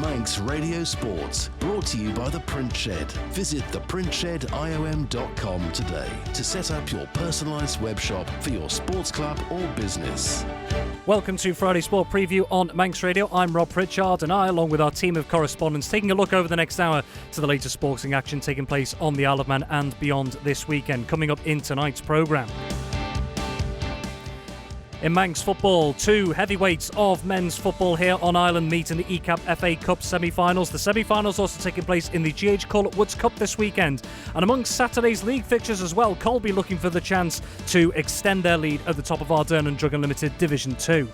Manx Radio Sports, brought to you by The Print Shed. Visit theprintshediom.com today to set up your personalised web shop for your sports club or business. Welcome to Friday Sport Preview on Manx Radio. I'm Rob Pritchard and I, along with our team of correspondents, taking a look over the next hour to the latest sporting action taking place on the Isle of Man and beyond this weekend. Coming up in tonight's programme. In Manx football, two heavyweights of men's football here on Ireland meet in the Ecap FA Cup semi-finals. The semi-finals also taking place in the GH Corlett Woods Cup this weekend. And amongst Saturday's league fixtures as well, Colby looking for the chance to extend their lead at the top of Ardern and Drug Unlimited Division 2.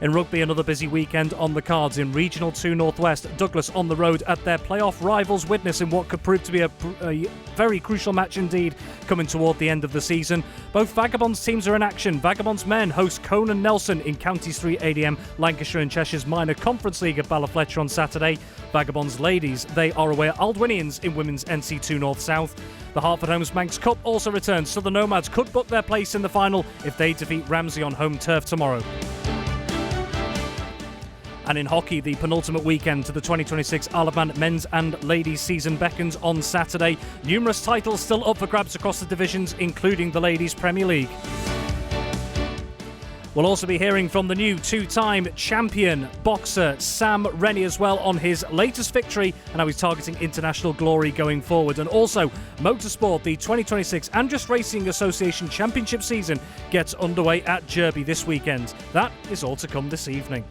In rugby, another busy weekend on the cards. In Regional 2 Northwest, Douglas on the road at their playoff rivals, witnessing what could prove to be a very crucial match indeed coming toward the end of the season. Both Vagabonds teams are in action. Vagabonds men host Conan Nelson in Counties 3 ADM, Lancashire and Cheshire's Minor Conference League at Ballafletcher on Saturday. Vagabonds ladies, they are away at Aldwinians in Women's NC2 North-South. The Hartford Homes Manx Cup also returns, so the Nomads could book their place in the final if they defeat Ramsey on home turf tomorrow. And in hockey, the penultimate weekend to the 2026 Isle of Man men's and ladies season beckons on Saturday. Numerous titles still up for grabs across the divisions, including the Ladies Premier League. We'll also be hearing from the new two-time champion boxer Sam Rennie as well on his latest victory and how he's targeting international glory going forward. And also, motorsport, the 2026 Andros Racing Association Championship season gets underway at Jurby this weekend. That is all to come this evening.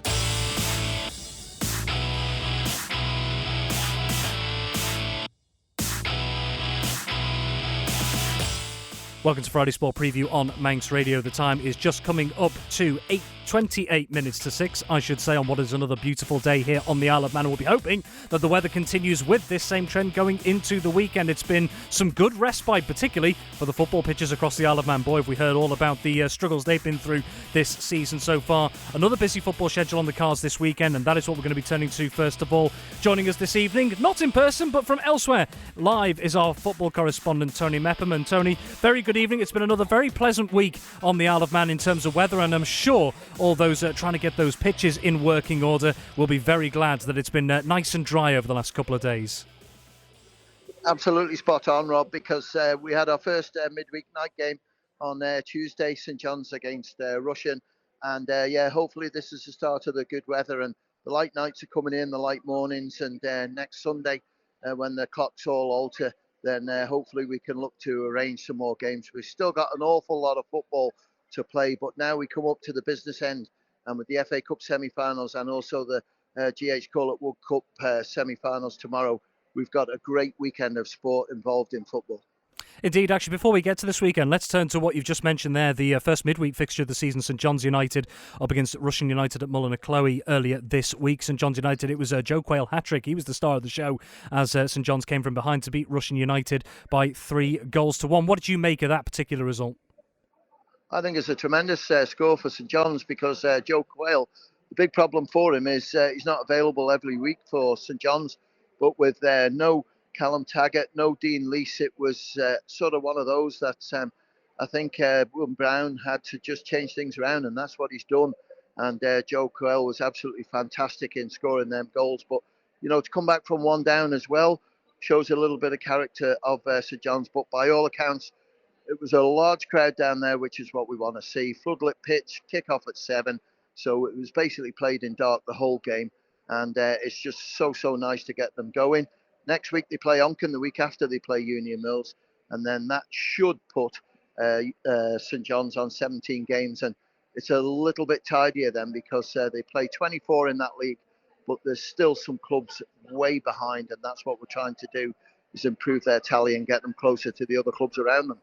Welcome to Friday Sport Preview on Manx Radio. The time is just coming up to 28 minutes to 6, I should say, on what is another beautiful day here on the Isle of Man. We'll be hoping that the weather continues with this same trend going into the weekend. It's been some good respite, particularly for the football pitches across the Isle of Man. Boy, have we heard all about the struggles they've been through this season so far. Another busy football schedule on the cards this weekend, and that is what we're going to be turning to first of all. Joining us this evening, not in person, but from elsewhere, live is our football correspondent, Tony Mepham. And Tony, very good evening. It's been another very pleasant week on the Isle of Man in terms of weather, and I'm sure all those trying to get those pitches in working order will be very glad that it's been nice and dry over the last couple of days. Absolutely spot on, Rob, because we had our first midweek night game on Tuesday, St John's against Russian, and hopefully this is the start of the good weather, and the light nights are coming in, the light mornings, and next Sunday when the clocks all alter, then hopefully we can look to arrange some more games. We've still got an awful lot of football to play, but now we come up to the business end, and with the FA Cup semi-finals and also the GH Corlett World Cup semi-finals tomorrow, we've got a great weekend of sport involved in football. Indeed, actually, before we get to this weekend, let's turn to what you've just mentioned there, the first midweek fixture of the season, St John's United up against Russian United at Mullinaklowey earlier this week. St John's United, it was Joe Quayle hat-trick. He was the star of the show as St John's came from behind to beat Russian United by 3-1. What did you make of that particular result? I think it's a tremendous score for St John's because Joe Quayle, the big problem for him is he's not available every week for St John's, but with no Callum Taggart, no Dean Leese, it was sort of one of those that I think William Brown had to just change things around, and that's what he's done. And Joe Quayle was absolutely fantastic in scoring them goals. But, you know, to come back from one down as well shows a little bit of character of St John's. But by all accounts, it was a large crowd down there, which is what we want to see. Floodlit pitch, kick-off at 7. So it was basically played in dark the whole game. And it's just so nice to get them going. Next week they play Onken, the week after they play Union Mills, and then that should put St John's on 17 games, and it's a little bit tidier then because they play 24 in that league, but there's still some clubs way behind, and that's what we're trying to do, is improve their tally and get them closer to the other clubs around them.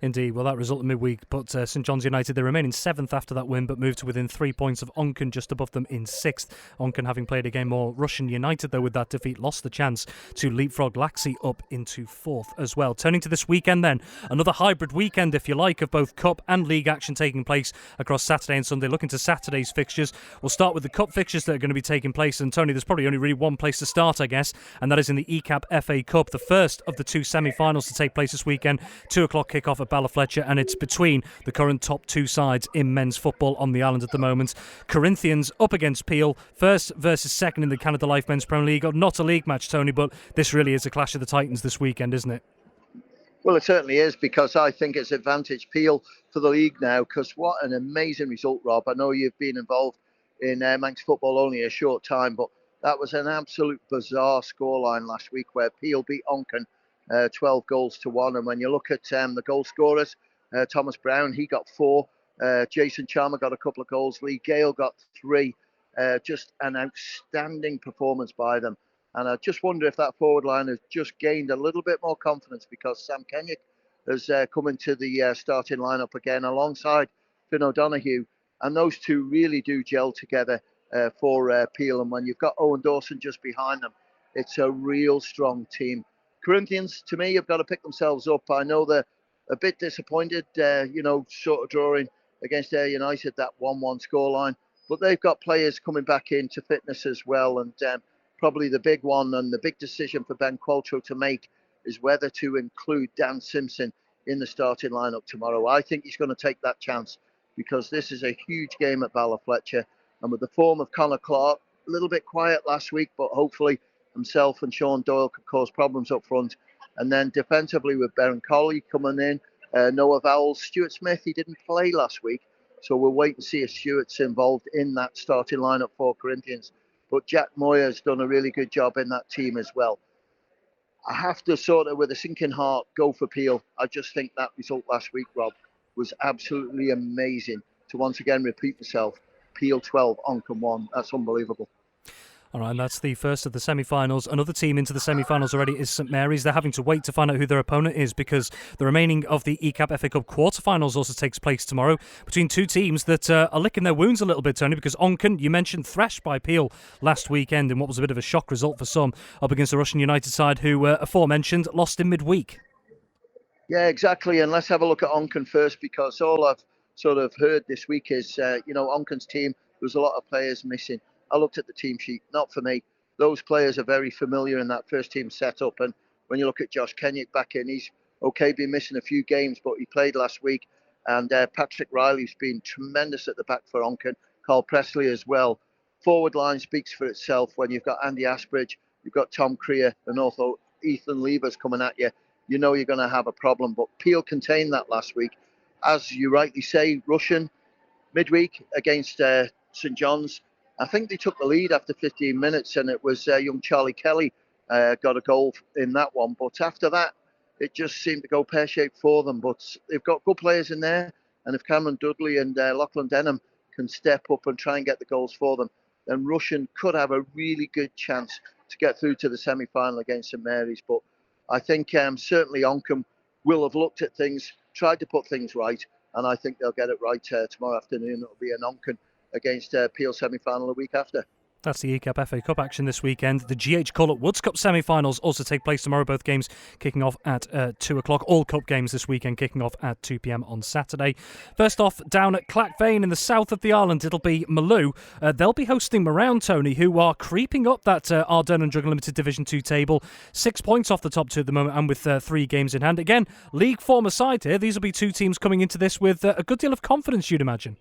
Indeed, well, that result in midweek put St John's United, they remain in 7th after that win, but moved to within 3 points of Onken, just above them in 6th. Onken, having played a game more, Russian United, though, with that defeat, lost the chance to leapfrog Laxey up into 4th as well. Turning to this weekend then, another hybrid weekend, if you like, of both Cup and League action taking place across Saturday and Sunday. Looking to Saturday's fixtures, we'll start with the Cup fixtures that are going to be taking place, and Tony, there's probably only really one place to start, I guess, and that is in the Ecap FA Cup, the first of the two semi-finals to take place this weekend. 2 o'clock kick-off at Balafletcher, and it's between the current top two sides in men's football on the island at the moment. Corinthians up against Peel, first versus second in the Canada Life Men's Premier League. Not a league match, Tony, but this really is a clash of the Titans this weekend, isn't it? Well, it certainly is, because I think it's advantage Peel for the league now, because what an amazing result, Rob. I know you've been involved in Manx football only a short time, but that was an absolute bizarre scoreline last week where Peel beat Onken 12 goals to 1. And when you look at the goal scorers, Thomas Brown, he got 4. Jason Chalmer got a couple of goals. Lee Gale got 3. Just an outstanding performance by them. And I just wonder if that forward line has just gained a little bit more confidence, because Sam Kenyock has come into the starting lineup again alongside Finn O'Donoghue. And those two really do gel together for Peel. And when you've got Owen Dawson just behind them, it's a real strong team. Corinthians, to me, have got to pick themselves up. I know they're a bit disappointed, sort of drawing against Ayr United, that 1-1 scoreline. But they've got players coming back into fitness as well. And probably the big one and the big decision for Ben Qualtrough to make is whether to include Dan Simpson in the starting lineup tomorrow. I think he's going to take that chance, because this is a huge game at Balafletcher. And with the form of Connor Clark, a little bit quiet last week, but hopefully himself and Sean Doyle could cause problems up front. And then defensively with Beren Colley coming in, Noah Vowles, Stuart Smith, he didn't play last week. So we'll wait and see if Stuart's involved in that starting lineup for Corinthians. But Jack Moyer's done a really good job in that team as well. I have to sort of, with a sinking heart, go for Peel. I just think that result last week, Rob, was absolutely amazing. To once again repeat myself, Peel 12, Onken 1. That's unbelievable. All right, and that's the first of the semi-finals. Another team into the semi-finals already is St Mary's. They're having to wait to find out who their opponent is, because the remaining of the Ecap FA Cup quarter-finals also takes place tomorrow between two teams that are licking their wounds a little bit, Tony, because Onken, you mentioned, thrashed by Peel last weekend in what was a bit of a shock result for some, up against the Russian United side who, aforementioned, lost in midweek. Yeah, exactly. And let's have a look at Onken first, because all I've sort of heard this week is, Onken's team, there's a lot of players missing. I looked at the team sheet, not for me. Those players are very familiar in that first team setup. And when you look at Josh Kenyock back in, he's been missing a few games, but he played last week. And Patrick Riley's been tremendous at the back for Onken. Carl Presley as well. Forward line speaks for itself when you've got Andy Asbridge, you've got Tom Creer, and also Ethan Levers coming at you. You know you're going to have a problem. But Peel contained that last week. As you rightly say, Russian midweek against St John's. I think they took the lead after 15 minutes, and it was young Charlie Kelly got a goal in that one. But after that, it just seemed to go pear-shaped for them. But they've got good players in there, and if Cameron Dudley and Lachlan Denham can step up and try and get the goals for them, then Russian could have a really good chance to get through to the semi-final against St Mary's. But I think certainly Onken will have looked at things, tried to put things right, and I think they'll get it right tomorrow afternoon. It'll be an Onken against Peel semi-final the week after. That's the Ecap FA Cup action this weekend. The GH Call-Up Woods Cup semi-finals also take place tomorrow, both games kicking off at 2 o'clock. All cup games this weekend kicking off at 2 p.m. on Saturday. First off, down at Clackvane in the south of the island, it'll be Malou. They'll be hosting Moran, Tony, who are creeping up that Ardern and Drug Limited Division 2 table. 6 points off the top two at the moment, and with 3 games in hand. Again, league form aside here, these will be two teams coming into this with a good deal of confidence, you'd imagine.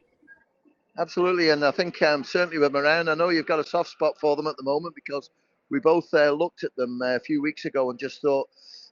Absolutely, and I think certainly with Moran, I know you've got a soft spot for them at the moment, because we both looked at them a few weeks ago and just thought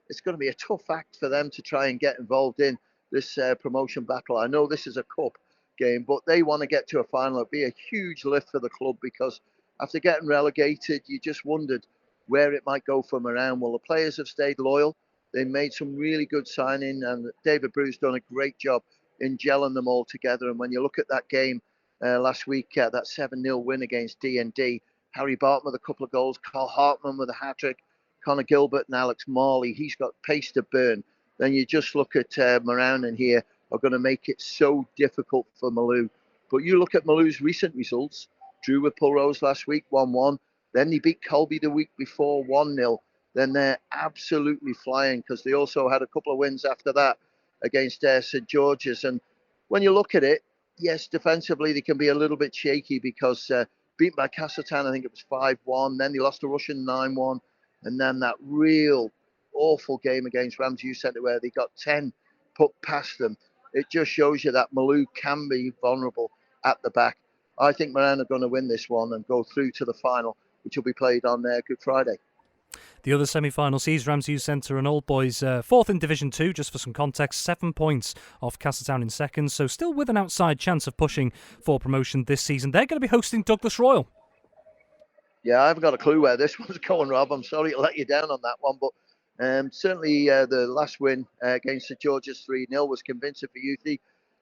it's going to be a tough act for them to try and get involved in this promotion battle. I know this is a cup game, but they want to get to a final. It'd be a huge lift for the club, because after getting relegated, you just wondered where it might go for Moran. Well, the players have stayed loyal. They made some really good signing, and David Brew's done a great job in gelling them all together. And when you look at that game, last week, that 7-0 win against D&D. Harry Barton with a couple of goals, Carl Hartman with a hat-trick, Connor Gilbert and Alex Marley. He's got pace to burn. Then you just look at Moran and here are going to make it so difficult for Malou. But you look at Malou's recent results. Drew with Pulrose last week, 1-1. Then they beat Colby the week before, 1-0. Then they're absolutely flying, because they also had a couple of wins after that against St George's. And when you look at it, yes, defensively they can be a little bit shaky, because beaten by Castleton, I think it was 5-1. Then they lost to Russian 9-1. And then that real awful game against Ramsey Youth Centre where they got 10 put past them. It just shows you that Malou can be vulnerable at the back. I think Moran are going to win this one and go through to the final, which will be played on Good Friday. The other semi-final sees Ramsey Youth Centre and Old Boys fourth in Division 2, just for some context, 7 points off Castletown in second, so still with an outside chance of pushing for promotion this season. They're going to be hosting Douglas Royal. Yeah, I haven't got a clue where this one's going, Rob. I'm sorry to let you down on that one, but certainly the last win against St George's 3-0 was convincing for Youthy.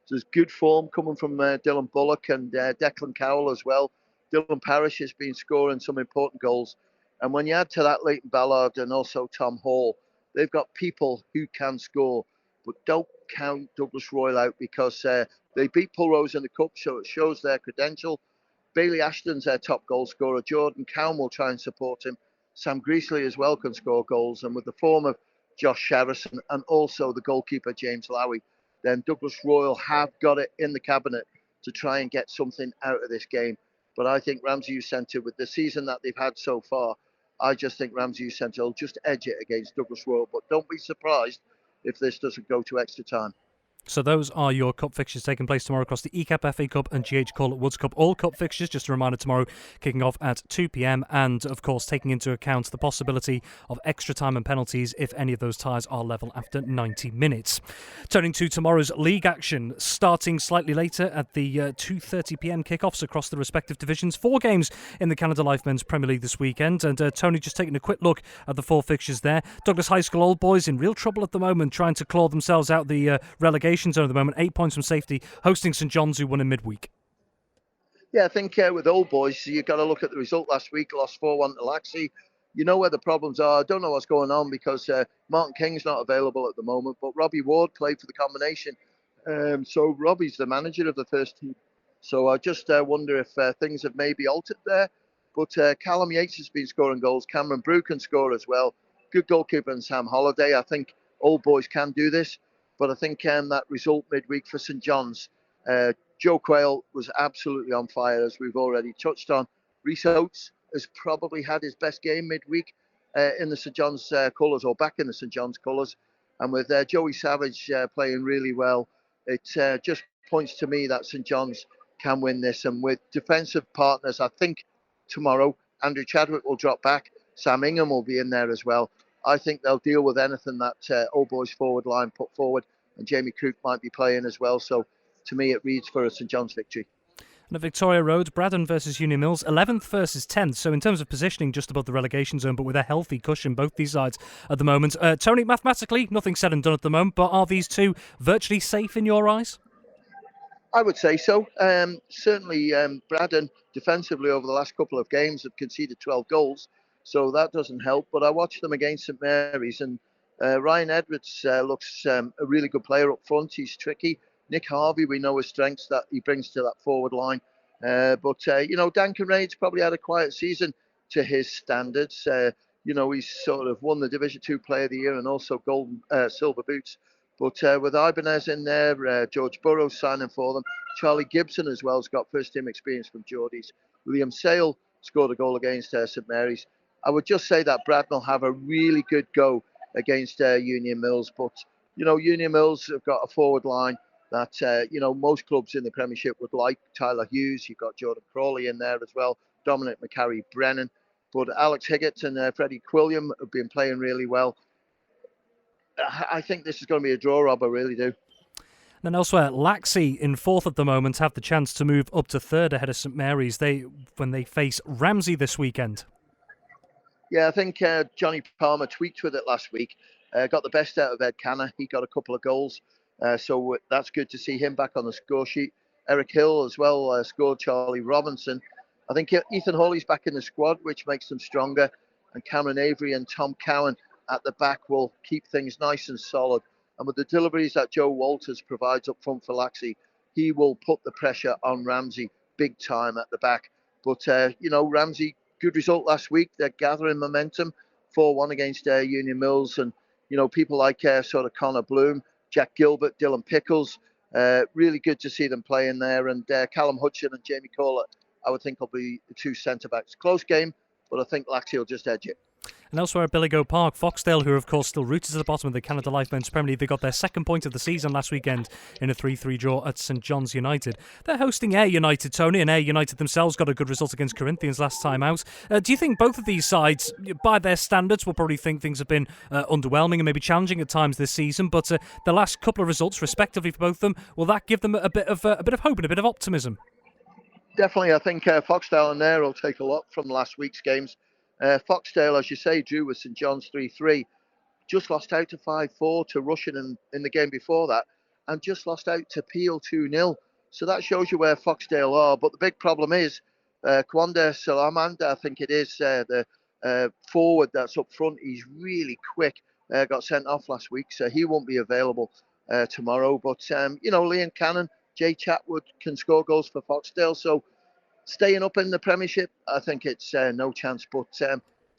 There's good form coming from Dylan Bullock and Declan Cowell as well. Dylan Parrish has been scoring some important goals. And when you add to that Leighton Ballard and also Tom Hall, they've got people who can score. But don't count Douglas Royal out because they beat Pulrose in the Cup, so it shows their credential. Bailey Ashton's their top goal scorer. Jordan Cowan will try and support him. Sam Greasley as well can score goals. And with the form of Josh Harrison and also the goalkeeper James Lowy, then Douglas Royal have got it in the cabinet to try and get something out of this game. But I think Ramsey Youth Centre, with the season that they've had so far, I just think Ramsey Youth Centre will just edge it against Douglas Royal. But don't be surprised if this doesn't go to extra time. So those are your cup fixtures taking place tomorrow across the Ecap FA Cup and GH Corlett Woods Cup. All cup fixtures, just a reminder, tomorrow kicking off at 2 p.m. and, of course, taking into account the possibility of extra time and penalties if any of those ties are level after 90 minutes. Turning to tomorrow's league action, starting slightly later at the 2:30 p.m. kickoffs across the respective divisions. 4 games in the Canada Life Men's Premier League this weekend. And Tony, just taking a quick look at the 4 fixtures there. Douglas High School Old Boys in real trouble at the moment, trying to claw themselves out the relegation zone at the moment. 8 points from safety, hosting St John's, who won in midweek. Yeah, I think with Old Boys, you've got to look at the result last week, lost 4-1 to Laxey. You know where the problems are. I don't know what's going on because Martin King's not available at the moment, but Robbie Ward played for the combination. So Robbie's the manager of the first team. So I just wonder if things have maybe altered there. But Callum Yates has been scoring goals. Cameron Brew can score as well. Good goalkeeper and Sam Holliday. I think Old Boys can do this. But I think that result midweek for St John's, Joe Quayle was absolutely on fire, as we've already touched on. Rhys Oates has probably had his best game midweek in the St John's colours, or back in the St John's colours. And with Joey Savage playing really well, it just points to me that St John's can win this. And with defensive partners, I think tomorrow Andrew Chadwick will drop back. Sam Ingham will be in there as well. I think they'll deal with anything that Old Boys forward line put forward, and Jamie Cook might be playing as well. So to me, it reads for a St John's victory. And at Victoria Road, Braddon versus Union Mills, 11th versus 10th. So in terms of positioning, just above the relegation zone, but with a healthy cushion, both these sides at the moment. Tony, mathematically, nothing said and done at the moment, but are these two virtually safe in your eyes? I would say so. Certainly, Braddon defensively over the last couple of games have conceded 12 goals. So that doesn't help. But I watched them against St Mary's, and Ryan Edwards looks a really good player up front. He's tricky. Nick Harvey, we know his strengths that he brings to that forward line. But Dan Kinraid's probably had a quiet season to his standards. He's sort of won the Division 2 Player of the Year and also silver boots. But with Ibanez in there, George Burrows signing for them. Charlie Gibson as well has got first team experience from Geordies. William Sale scored a goal against St Mary's. I would just say that Braddon will have a really good go against Union Mills. But, Union Mills have got a forward line that, most clubs in the Premiership would like. Tyler Hughes, you've got Jordan Crawley in there as well. Dominic McCarry-Brennan. But Alex Higgett and Freddie Quilliam have been playing really well. I think this is going to be a draw, Rob. I really do. Then elsewhere, Laxey in 4th at the moment have the chance to move up to 3rd ahead of St Mary's when they face Ramsey this weekend. Yeah, I think Johnny Palmer tweaked with it last week. Got the best out of Ed Canna. He got a couple of goals. So that's good to see him back on the score sheet. Eric Hill as well scored. Charlie Robinson. I think Ethan Hawley's back in the squad, which makes them stronger. And Cameron Avery and Tom Cowan at the back will keep things nice and solid. And with the deliveries that Joe Walters provides up front for Laxey, he will put the pressure on Ramsey big time at the back. But, Ramsey, good result last week. They're gathering momentum, 4-1 against Union Mills. And, people like sort of Connor Bloom, Jack Gilbert, Dylan Pickles, really good to see them playing there. And Callum Hutchin and Jamie Corlett, I would think, will be the two centre-backs. Close game, but I think Laxey will just edge it. And elsewhere at Billigo Park, Foxdale, who are of course still rooted to the bottom of the Canada Life Men's Premier League, they got their second point of the season last weekend in a 3-3 draw at St John's United. They're hosting Ayr United, Tony, and Ayr United themselves got a good result against Corinthians last time out. Do you think both of these sides, by their standards, will probably think things have been underwhelming and maybe challenging at times this season, but the last couple of results, respectively for both of them, will that give them a bit of hope and a bit of optimism? Definitely, I think Foxdale and Ayr will take a lot from last week's games. Foxdale, as you say, drew with St John's 3-3. Just lost out to 5-4 to Russian in the game before that, and just lost out to Peel 2-0. So that shows you where Foxdale are. But the big problem is Kwanda Salamanda, I think it is, the forward that's up front. He's really quick. Got sent off last week, so he won't be available tomorrow. But, Liam Cannon, Jay Chatwood can score goals for Foxdale. So staying up in the Premiership, I think it's no chance. But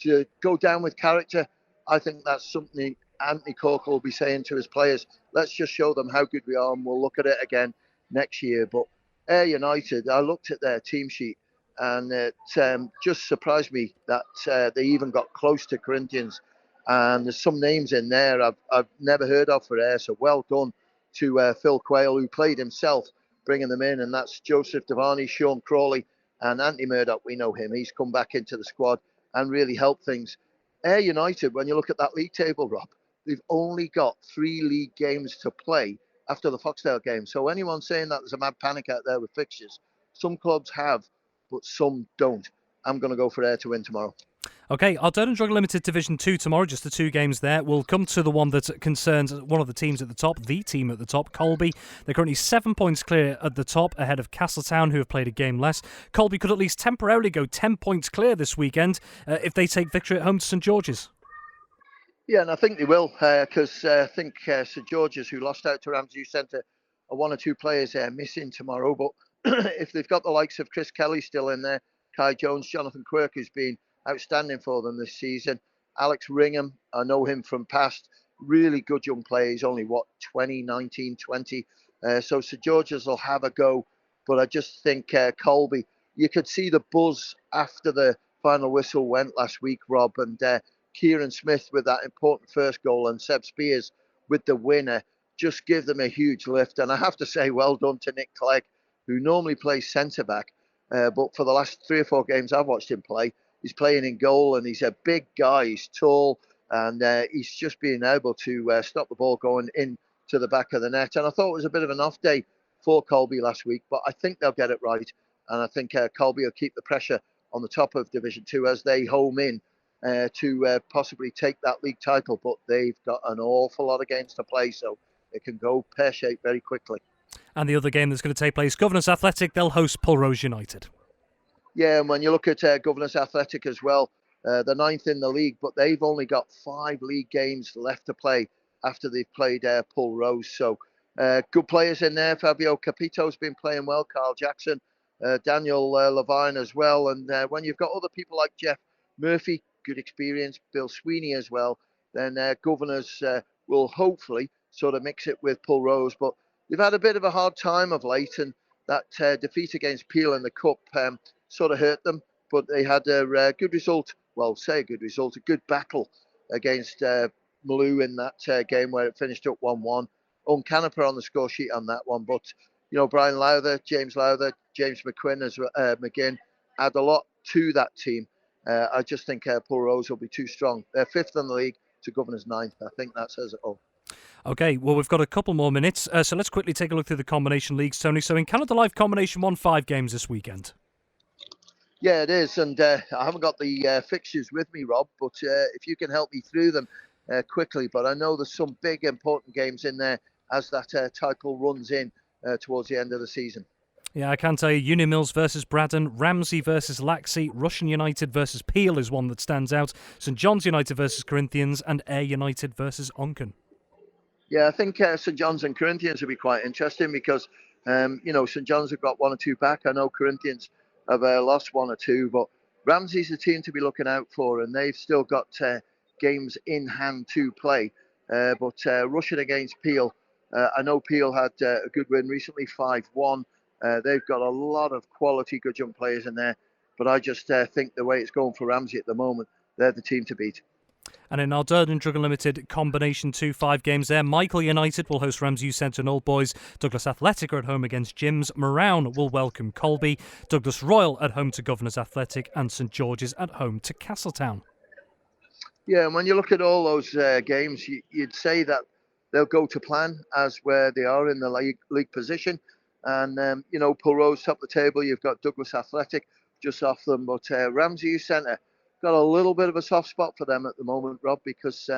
to go down with character, I think that's something Anthony Corker will be saying to his players. Let's just show them how good we are, and we'll look at it again next year. But Ayr United, I looked at their team sheet, and it just surprised me that they even got close to Corinthians. And there's some names in there I've never heard of for Ayr, so well done to Phil Quayle, who played himself, bringing them in. And that's Joseph Devaney, Sean Crawley, and Anthony Murdoch. We know him. He's come back into the squad and really helped things. Ayr United, when you look at that league table, Rob, they've only got 3 league games to play after the Foxdale game. So anyone saying that there's a mad panic out there with fixtures, some clubs have, but some don't. I'm going to go for Ayr to win tomorrow. OK, our Durham Drug Limited Division 2 tomorrow, just the 2 games there. We'll come to the one that concerns one of the teams at the top, the team at the top, Colby. They're currently 7 points clear at the top, ahead of Castletown, who have played a game less. Colby could at least temporarily go 10 points clear this weekend if they take victory at home to St George's. Yeah, and I think they will, because I think St George's, who lost out to Ramsey Centre, are 1 or 2 players missing tomorrow. But if they've got the likes of Chris Kelly still in there, Kai Jones, Jonathan Quirk, who's been outstanding for them this season, Alex Ringham, I know him from past, really good young player. He's only, 19, 20. So St George's will have a go. But I just think Colby, you could see the buzz after the final whistle went last week, Rob, and Kieran Smith with that important first goal and Seb Spears with the winner just give them a huge lift. And I have to say, well done to Nick Clegg, who normally plays centre-back. But for the last 3 or 4 games I've watched him play, he's playing in goal, and he's a big guy. He's tall, and he's just being able to stop the ball going into the back of the net. And I thought it was a bit of an off day for Colby last week, but I think they'll get it right. And I think Colby will keep the pressure on the top of Division 2 as they home in to possibly take that league title. But they've got an awful lot of games to play, so it can go pear-shaped very quickly. And the other game that's going to take place, Governors Athletic, they'll host Pulrose United. Yeah, and when you look at Governors Athletic as well, they're 9th in the league, but they've only got 5 league games left to play after they've played Pulrose. So good players in there. Fabio Capito's been playing well, Carl Jackson, Daniel Levine as well. And when you've got other people like Jeff Murphy, good experience, Bill Sweeney as well, then Governors will hopefully sort of mix it with Pulrose. But they've had a bit of a hard time of late, and that defeat against Peel in the Cup sort of hurt them. But they had a good result, a good battle against Maloo in that game where it finished up 1-1. Canoper on the score sheet on that one. But, Brian Lowther, James McQuinn, McGinn add a lot to that team. I just think Pulrose will be too strong. They're 5th in the league to Governors 9th. I think that says it all. OK, well, we've got a couple more minutes, so let's quickly take a look through the combination leagues, Tony. So in Canada Life Combination 1, 5 games this weekend. Yeah, it is, and I haven't got the fixtures with me, Rob, but if you can help me through them quickly. But I know there's some big important games in there as that title runs in towards the end of the season. Yeah, I can tell you, Union Mills versus Braddon, Ramsey versus Laxey, Russian United versus Peel is one that stands out, St John's United versus Corinthians, and Ayr United versus Onken. Yeah, I think St John's and Corinthians will be quite interesting because, St John's have got 1 or 2 back. I know Corinthians have lost 1 or 2, but Ramsey's the team to be looking out for, and they've still got games in hand to play. But Russian against Peel, I know Peel had a good win recently, 5-1. They've got a lot of quality good young players in there, but I just think the way it's going for Ramsey at the moment, they're the team to beat. And in our Durden Drug Unlimited Combination 2 5 games there, Michael United will host Ramsey Centre and Old Boys. Douglas Athletic are at home against Jims. Morown will welcome Colby. Douglas Royal at home to Governors Athletic, and St George's at home to Castletown. Yeah, and when you look at all those games, you'd say that they'll go to plan as where they are in the league position. And, Pulrose top of the table, you've got Douglas Athletic just off them. But Ramsey Youth Centre got a little bit of a soft spot for them at the moment, Rob, because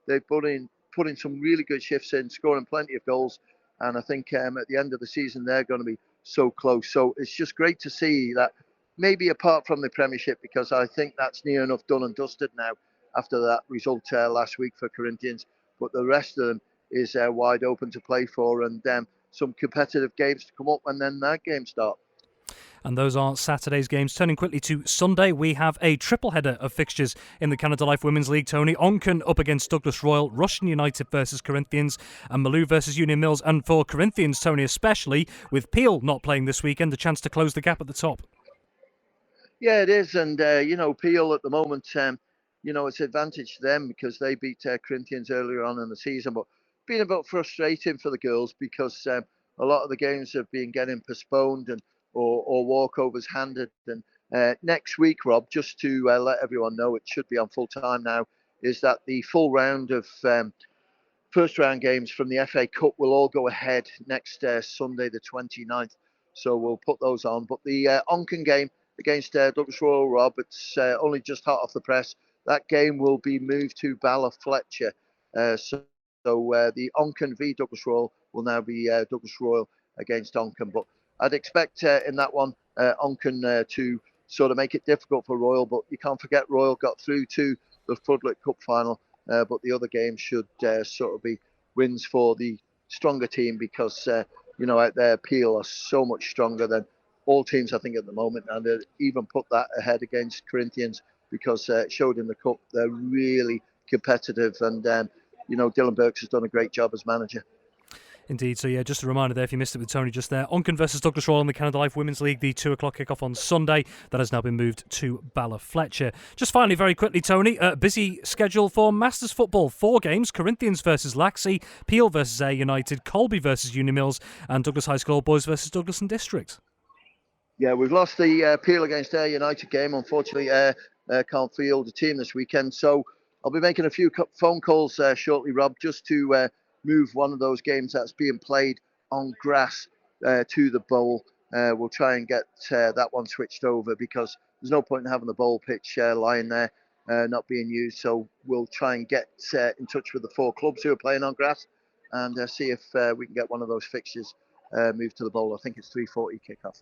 they've put in some really good shifts in, scoring plenty of goals. And I think at the end of the season, they're going to be so close. So it's just great to see that, maybe apart from the Premiership, because I think that's near enough done and dusted now after that result last week for Corinthians. But the rest of them is wide open to play for, and some competitive games to come up when then that game start. And those are Saturday's games. Turning quickly to Sunday, we have a triple header of fixtures in the Canada Life Women's League, Tony. Onken up against Douglas Royal, Russian United versus Corinthians, and Malou versus Union Mills. And for Corinthians, Tony, especially with Peel not playing this weekend, a chance to close the gap at the top. Yeah, it is. And, Peel at the moment, it's advantage to them because they beat Corinthians earlier on in the season. But been a bit frustrating for the girls because a lot of the games have been getting postponed or walkovers handed. And next week, Rob, just to let everyone know, it should be on full time now, is that the full round of first round games from the FA Cup will all go ahead next Sunday, the 29th. So we'll put those on. But the Onken game against Douglas Royal, Rob, it's only just hot off the press. That game will be moved to Bala Fletcher. So the Onken v Douglas Royal will now be Douglas Royal against Onken. But I'd expect in that one Onken to sort of make it difficult for Royal. But you can't forget Royal got through to the Floodlit Cup final. But the other games should sort of be wins for the stronger team because, out there, Peel are so much stronger than all teams, I think, at the moment. And they even put that ahead against Corinthians because it showed in the Cup they're really competitive. And, Dylan Burks has done a great job as manager. Indeed. So, yeah, just a reminder there, if you missed it with Tony just there, Onken versus Douglas Royal in the Canada Life Women's League, the 2 o'clock kickoff on Sunday. That has now been moved to Bala Fletcher. Just finally, very quickly, Tony, busy schedule for Masters football. 4 games, Corinthians versus Laxey, Peel versus ARA United, Colby versus Union Mills, and Douglas High School Boys versus Douglas and District. Yeah, we've lost the Peel against ARA United game. Unfortunately, can't field the team this weekend. So I'll be making a few phone calls shortly, Rob, just to move one of those games that's being played on grass to the bowl. We'll try and get that one switched over because there's no point in having the bowl pitch lying there not being used. So we'll try and get in touch with the 4 clubs who are playing on grass and see if we can get one of those fixtures moved to the bowl. I think it's 3:40 kickoff.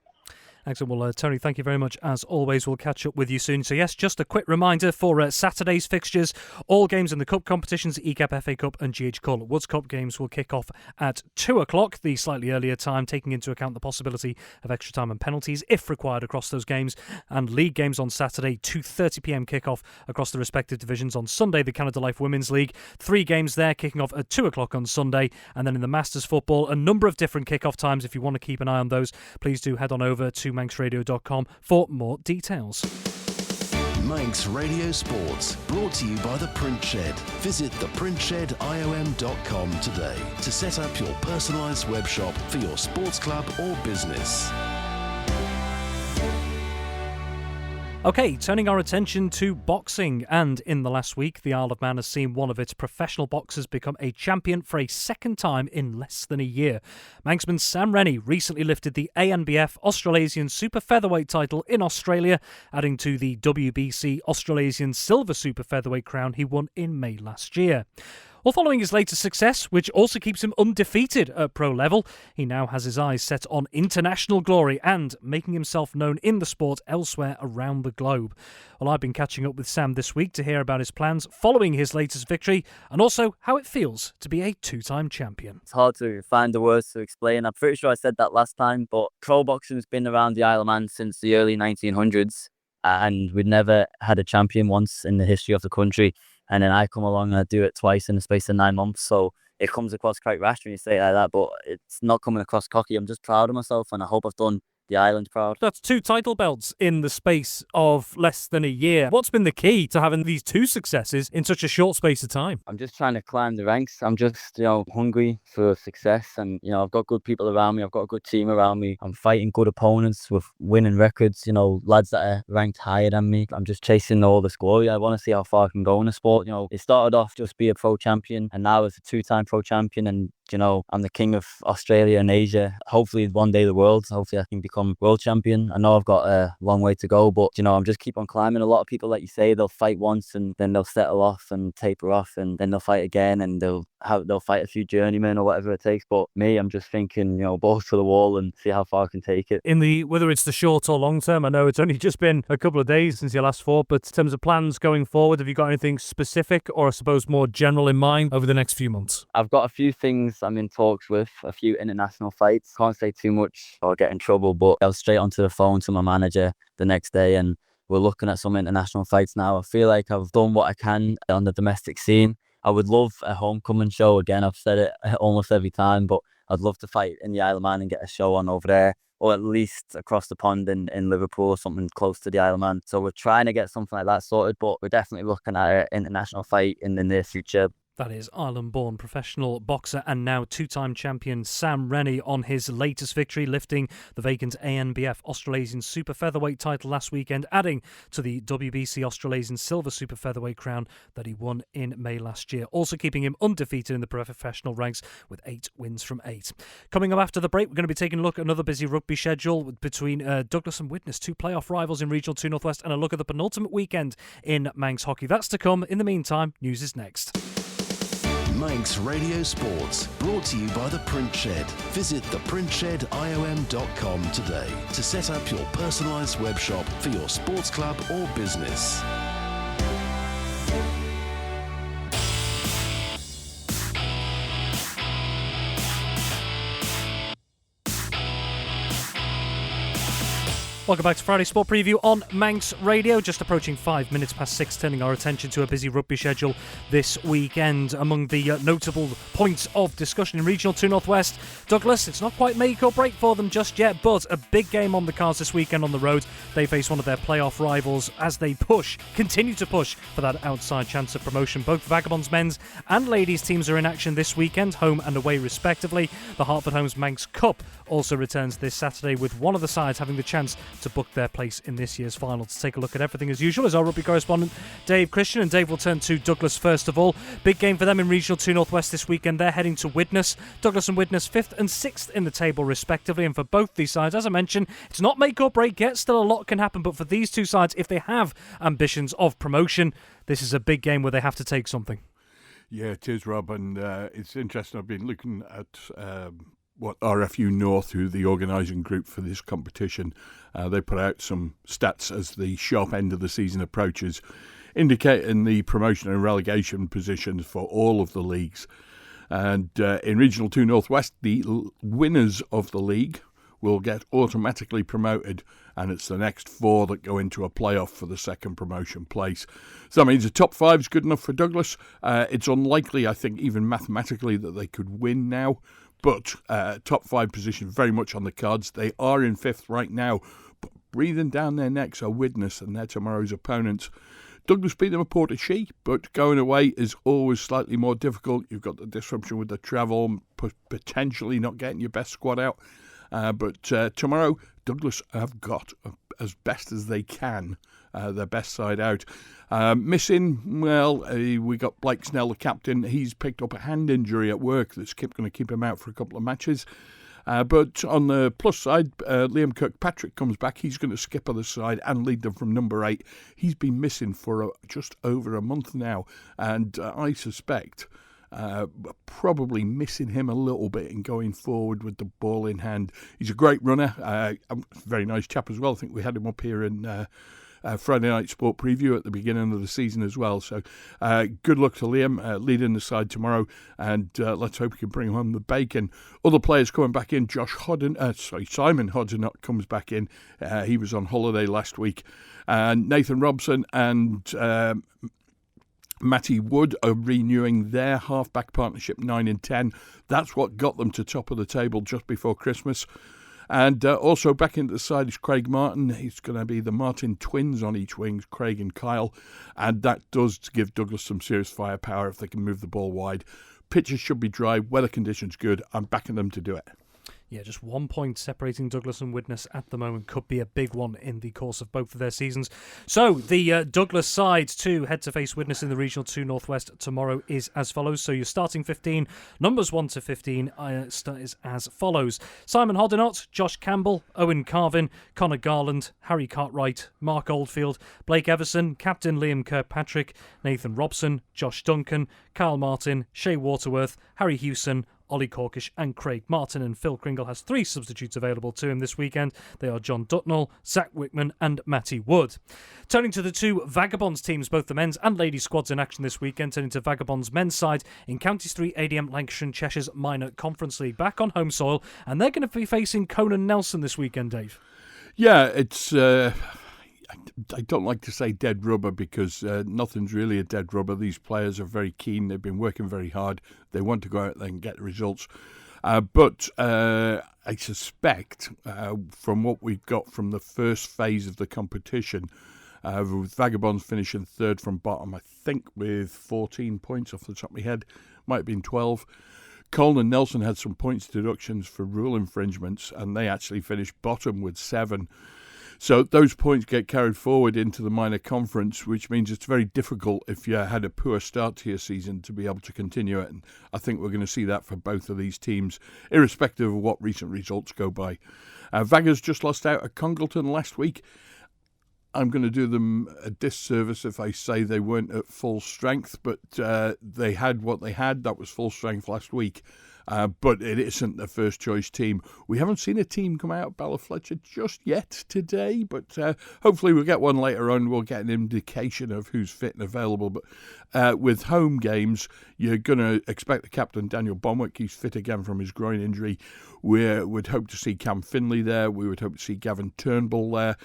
Excellent. Well, Tony, thank you very much. As always, we'll catch up with you soon. So, yes, just a quick reminder for Saturday's fixtures. All games in the Cup competitions, Ecap FA Cup and GH Corlett Woods Cup games will kick off at 2 o'clock, the slightly earlier time, taking into account the possibility of extra time and penalties if required across those games. And league games on Saturday, 2:30pm kickoff across the respective divisions. On Sunday, the Canada Life Women's League. 3 games there, kicking off at 2 o'clock on Sunday. And then in the Masters football, a number of different kickoff times. If you want to keep an eye on those, please do head on over to manxradio.com for more details. Manx Radio Sports, brought to you by The Print Shed. Visit theprintshed.iom.com today to set up your personalised web shop for your sports club or business. OK, turning our attention to boxing. And in the last week, the Isle of Man has seen one of its professional boxers become a champion for a second time in less than a year. Manxman Sam Rennie recently lifted the ANBF Australasian Super Featherweight title in Australia, adding to the WBC Australasian Silver Super Featherweight crown he won in May last year. Well, following his latest success, which also keeps him undefeated at pro level, he now has his eyes set on international glory and making himself known in the sport elsewhere around the globe. Well, I've been catching up with Sam this week to hear about his plans following his latest victory and also how it feels to be a 2-time champion. It's hard to find the words to explain. I'm pretty sure I said that last time, but pro boxing's been around the Isle of Man since the early 1900s, and we'd never had a champion once in the history of the country. And then I come along and I do it twice in the space of 9 months. So it comes across quite rash when you say it like that, but it's not coming across cocky. I'm just proud of myself, and I hope I've done the island proud. That's 2 title belts in the space of less than a year. What's been the key to having these 2 successes in such a short space of time? I'm just trying to climb the ranks. I'm just, hungry for success, and, I've got good people around me. I've got a good team around me. I'm fighting good opponents with winning records, lads that are ranked higher than me. I'm just chasing all this glory. I want to see how far I can go in the sport. It started off just be a pro champion, and now as a 2-time pro champion, and I'm the king of Australia and Asia. Hopefully one day the world. Hopefully I can become world champion. I know I've got a long way to go, but I'm just keep on climbing. A lot of people, like you say, they'll fight once and then they'll settle off and taper off, and then they'll fight again, and they'll fight a few journeymen or whatever it takes. But me, I'm just thinking, balls to the wall and see how far I can take it. Whether it's the short or long term, I know it's only just been a couple of days since your last fought, but in terms of plans going forward, have you got anything specific or I suppose more general in mind over the next few months? I've got a few things I'm in talks with, a few international fights. Can't say too much or get in trouble, but I was straight onto the phone to my manager the next day, and we're looking at some international fights now. I feel like I've done what I can on the domestic scene. I would love a homecoming show again. I've said it almost every time, but I'd love to fight in the Isle of Man and get a show on over there, or at least across the pond in Liverpool or something close to the Isle of Man. So we're trying to get something like that sorted, but we're definitely looking at an international fight in the near future. That is Ireland-born professional boxer and now 2-time champion Sam Rennie on his latest victory, lifting the vacant ANBF Australasian Super Featherweight title last weekend, adding to the WBC Australasian Silver Super Featherweight crown that he won in May last year, also keeping him undefeated in the professional ranks with 8 wins from 8. Coming up after the break, we're going to be taking a look at another busy rugby schedule between Douglas and Widnes, 2 playoff rivals in Regional 2 Northwest, and a look at the penultimate weekend in Manx hockey. That's to come. In the meantime, news is next. Manx Radio Sports, brought to you by The Print Shed. Visit theprintshediom.com today to set up your personalised web shop for your sports club or business. Welcome back to Friday Sport Preview on Manx Radio. Just approaching 5 minutes past 6, turning our attention to a busy rugby schedule this weekend. Among the notable points of discussion in Regional 2 Northwest, Douglas, it's not quite make or break for them just yet, but a big game on the cards this weekend on the road. They face one of their playoff rivals as they continue to push for that outside chance of promotion. Both Vagabonds men's and ladies teams are in action this weekend, home and away respectively. The Hartford Homes Manx Cup also returns this Saturday, with one of the sides having the chance to book their place in this year's final. To take a look at everything as usual is our rugby correspondent Dave Christian, and Dave will turn to Douglas first of all. Big game for them in Regional 2 Northwest this weekend. They're heading to Widnes. Douglas and Widnes 5th and 6th in the table respectively, and for both these sides, as I mentioned, it's not make or break yet. Still a lot can happen, but for these two sides, if they have ambitions of promotion, this is a big game where they have to take something. Yeah, it is, Rob, and it's interesting. I've been looking at what RFU North, who the organising group for this competition, they put out some stats as the sharp end of the season approaches, indicating the promotion and relegation positions for all of the leagues. And in Regional 2 Northwest, the winners of the league will get automatically promoted, and it's the next 4 that go into a playoff for the second promotion place. So that means the top 5 is good enough for Douglas. It's unlikely, I think, even mathematically, that they could win now, but top 5 position very much on the cards. They are in 5th right now, but breathing down their necks are Widnes, and they're tomorrow's opponents. Douglas beat them a Portachee, but going away is always slightly more difficult. You've got the disruption with the travel, potentially not getting your best squad out. But tomorrow, Douglas have got, as best as they can, their best side out. Missing, well, we got Blake Snell, the captain. He's picked up a hand injury at work that's going to keep him out for a couple of matches. But on the plus side, Liam Kirkpatrick comes back. He's going to skip on the side and lead them from number 8. He's been missing for just over a month now, and I suspect probably missing him a little bit in going forward with the ball in hand. He's a great runner, a very nice chap as well. I think we had him up here in Friday Night Sport Preview at the beginning of the season as well. So good luck to Liam leading the side tomorrow, and let's hope we can bring home the bacon. Other players coming back in. Simon Hodgenott comes back in. He was on holiday last week. Nathan Robson and Matty Wood are renewing their half-back partnership 9 and 10. That's what got them to top of the table just before Christmas. And also back into the side is Craig Martin. He's going to be the Martin twins on each wing, Craig and Kyle. And that does give Douglas some serious firepower if they can move the ball wide. Pitches should be dry, weather conditions good. I'm backing them to do it. Yeah, just 1 point separating Douglas and Widnes at the moment. Could be a big one in the course of both of their seasons. So the Douglas side to head to face Widnes in the Regional 2 Northwest tomorrow is as follows. So your starting 15, numbers 1 to 15 is as follows. Simon Hoddinott, Josh Campbell, Owen Carvin, Connor Garland, Harry Cartwright, Mark Oldfield, Blake Everson, Captain Liam Kirkpatrick, Nathan Robson, Josh Duncan, Kyle Martin, Shay Waterworth, Harry Hewson, Ollie Corkish and Craig Martin, and Phil Kringle has 3 substitutes available to him this weekend. They are John Dutnall, Zach Wickman and Matty Wood. Turning to the 2 Vagabonds teams, both the men's and ladies squads in action this weekend. Turning to Vagabonds men's side in Counties 3 ADM Lancashire and Cheshire's Minor Conference League, back on home soil, and they're going to be facing Conan Nelson this weekend, Dave. Yeah, it's... I don't like to say dead rubber because nothing's really a dead rubber. These players are very keen. They've been working very hard. They want to go out there and get results. But I suspect from what we've got from the first phase of the competition, with Vagabonds finishing third from bottom, I think with 14 points off the top of my head, might have been 12. Colin and Nelson had some points deductions for rule infringements, and they actually finished bottom with 7. So those points get carried forward into the minor conference, which means it's very difficult if you had a poor start to your season to be able to continue it. And I think we're going to see that for both of these teams, irrespective of what recent results go by. Vaggers just lost out at Congleton last week. I'm going to do them a disservice if I say they weren't at full strength, but they had what they had. That was full strength last week. But it isn't the first choice team. We haven't seen a team come out of Ballafletcher just yet today, but hopefully we'll get one later on. We'll get an indication of who's fit and available. But with home games, you're going to expect the captain, Daniel Bonwick. He's fit again from his groin injury. We would hope to see Cam Finley there. We would hope to see Gavin Turnbull there.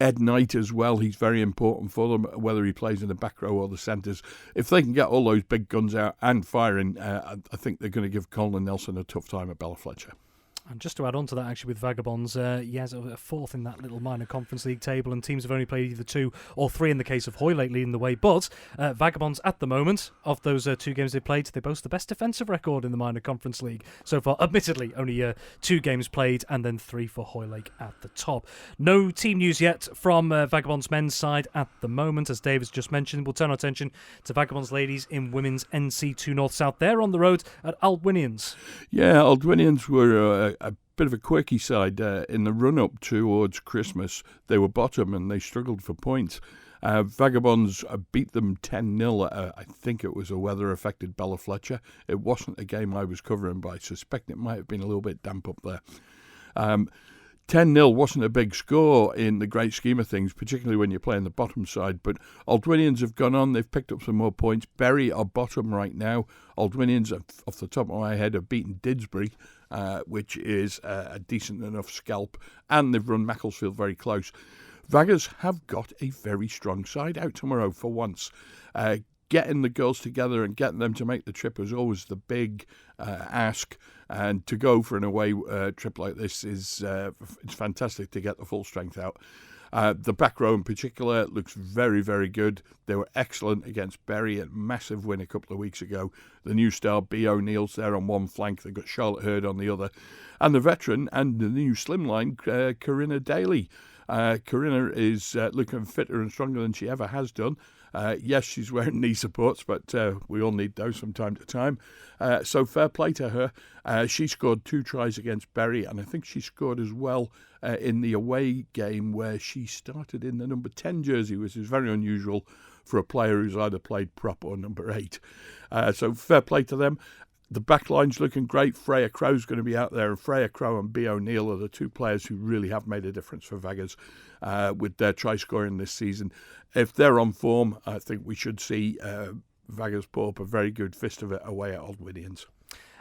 Ed Knight as well, he's very important for them, whether he plays in the back row or the centres. If they can get all those big guns out and firing, I think they're going to give Colin Nelson a tough time at Ballafletcher. And just to add on to that, actually, with Vagabonds, he has a 4th in that little minor conference league table, and teams have only played either 2 or 3 in the case of Hoylake leading the way. But Vagabonds, at the moment, of those 2 games they played, they boast the best defensive record in the minor conference league so far. Admittedly, only 2 games played, and then 3 for Hoylake at the top. No team news yet from Vagabonds men's side at the moment, as Dave has just mentioned. We'll turn our attention to Vagabonds ladies in women's NC2 North-South. They're on the road at Aldwinians. Yeah, Aldwinians were a bit of a quirky side. In the run-up towards Christmas, they were bottom and they struggled for points. Vagabonds beat them 10-0. I think it was a weather-affected Ballafletcher. It wasn't a game I was covering, but I suspect it might have been a little bit damp up there. 10-0 wasn't a big score in the great scheme of things, particularly when you're playing the bottom side, but Aldwinians have gone on, they've picked up some more points. Bury are bottom right now. Aldwinians, off the top of my head, have beaten Didsbury, which is a decent enough scalp, and they've run Macclesfield very close. Vaggers have got a very strong side out tomorrow for once. Getting the girls together and getting them to make the trip was always the big ask, and to go for an away trip like this is it's fantastic to get the full strength out. The back row in particular looks very, very good. They were excellent against Bury, a massive win a couple of weeks ago. The new star, B. O'Neill's there on one flank. They've got Charlotte Hurd on the other. And the veteran and the new slimline, Corinna Daly. Corinna is looking fitter and stronger than she ever has done. Yes, she's wearing knee supports, but we all need those from time to time. So fair play to her. She scored 2 tries against Bury, and I think she scored as well in the away game where she started in the number 10 jersey, which is very unusual for a player who's either played prop or number 8. So fair play to them. The back line's looking great. Freya Crow's going to be out there, and Freya Crow and B. O'Neill are the 2 players who really have made a difference for Vaggers with their try scoring this season. If they're on form, I think we should see Vaggers put up a very good fist of it away at Aldwinians.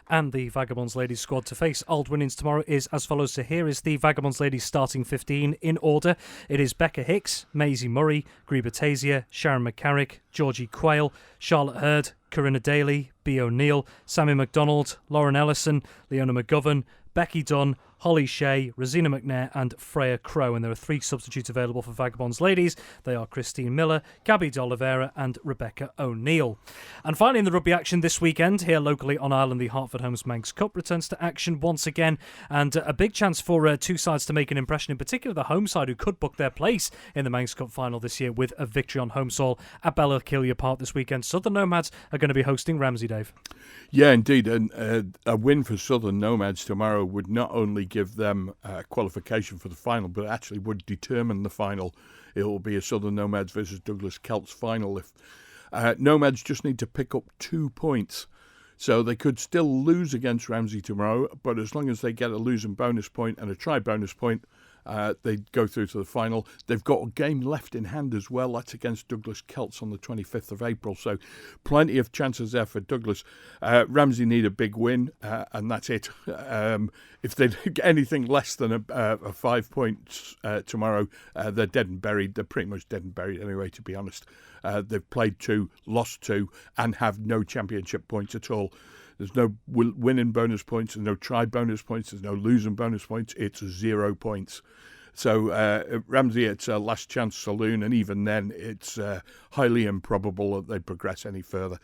And the Vagabonds ladies squad to face Aldwinians tomorrow is as follows. So here is the Vagabonds ladies starting 15 in order. It is Becca Hicks, Maisie Murray, Greba Tasia, Sharon McCarrick, Georgie Quayle, Charlotte Hurd, Corinna Daly, B. O'Neill, Sammy MacDonald, Lauren Ellison, Leona McGovern, Becky Dunn, Holly Shea, Rosina McNair and Freya Crow. And there are 3 substitutes available for Vagabonds ladies. They are Christine Miller, Gabby D'Oliveira and Rebecca O'Neill. And finally in the rugby action this weekend, here locally on Ireland, the Hartford Homes Manx Cup returns to action once again, and a big chance for 2 sides to make an impression, in particular the home side, who could book their place in the Manx Cup final this year with a victory on home soil at Ballakilya Park this weekend. Southern Nomads are going to be hosting Ramsey, Dave. Yeah, indeed. And a win for Southern Nomads tomorrow would not only give them qualification for the final, but actually would determine the final. It will be a Southern Nomads versus Douglas Celts final. If Nomads just need to pick up 2 points. So they could still lose against Ramsey tomorrow, but as long as they get a losing bonus point and a try bonus point, they go through to the final. They've got a game left in hand as well. That's against Douglas Celts on the 25th of April. So plenty of chances there for Douglas. Ramsey need a big win, and that's it. If they get anything less than a 5 points tomorrow, they're dead and buried. They're pretty much dead and buried anyway, to be honest. They've played 2, lost 2, and have no championship points at all. There's no winning bonus points, there's no try bonus points, there's no losing bonus points. It's 0 points. So Ramsey, it's a last chance saloon, and even then it's highly improbable that they progress any further.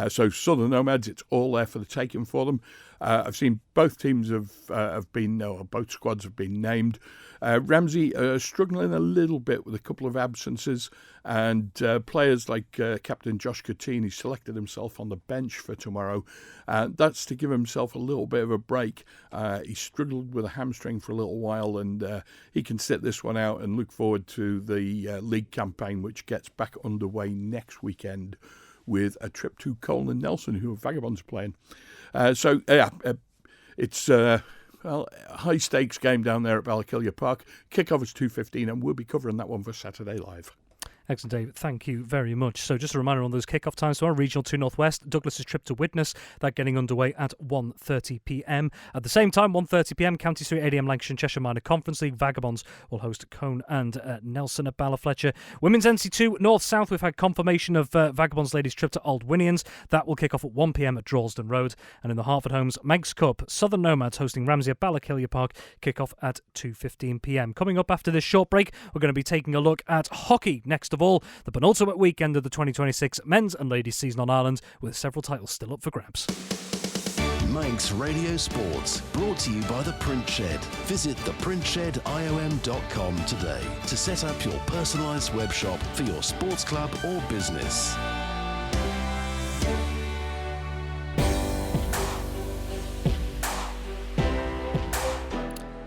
So Southern Nomads, it's all there for the taking for them. I've seen both teams both squads have been named. Ramsey struggling a little bit with a couple of absences, and players like Captain Josh Coutinho, he selected himself on the bench for tomorrow. That's to give himself a little bit of a break. He struggled with a hamstring for a little while, and he can sit this one out and look forward to the league campaign, which gets back underway next weekend with a trip to Colne and Nelson, who are Vagabonds playing. It's a high-stakes game down there at Ballakilya Park. Kick-off is 2:15, and we'll be covering that one for Saturday Live. Excellent, David. Thank you very much. So just a reminder on those kick-off times tomorrow. Regional 2 Northwest, Douglas's trip to Widnes, that getting underway at 1:30pm. At the same time, 1:30pm, County 3 ADM Lancashire and Cheshire Minor Conference League. Vagabonds will host Colne and Nelson at Ballafletcher. Women's NC2 North-South, we've had confirmation of Vagabonds ladies' trip to Old Winians. That will kick off at 1pm at Drawlsden Road. And in the Hartford Homes Manx Cup, Southern Nomads hosting Ramsey at Ballakilya Park, kick-off at 2:15pm. Coming up after this short break, we're going to be taking a look at hockey next of all. The penultimate weekend of the 2026 men's and ladies season on Ireland, with several titles still up for grabs. Manx Radio Sports, brought to you by The Print Shed. Visit theprintshediom.com today to set up your personalised web shop for your sports club or business.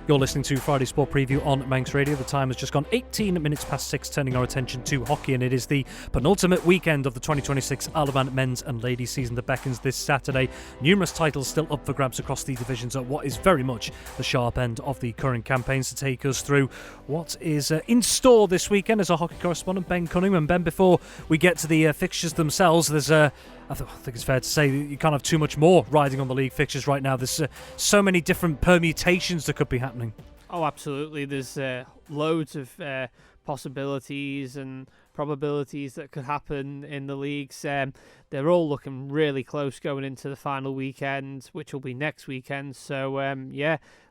You're listening to Friday Sport Preview on Manx Radio. The time has just gone 18 minutes past 6, turning our attention to hockey, and it is the penultimate weekend of the 2026 Isle of Man men's and ladies season that beckons this Saturday. Numerous titles still up for grabs across the divisions at what is very much the sharp end of the current campaigns. To take us through what is in store this weekend is our hockey correspondent Ben Cunningham. And Ben, before we get to the fixtures themselves, there's I think it's fair to say that you can't have too much more riding on the league fixtures right now. There's so many different permutations that could be happening. Oh, absolutely. There's loads of possibilities and probabilities that could happen in the leagues. They're all looking really close going into the final weekend, which will be next weekend. So,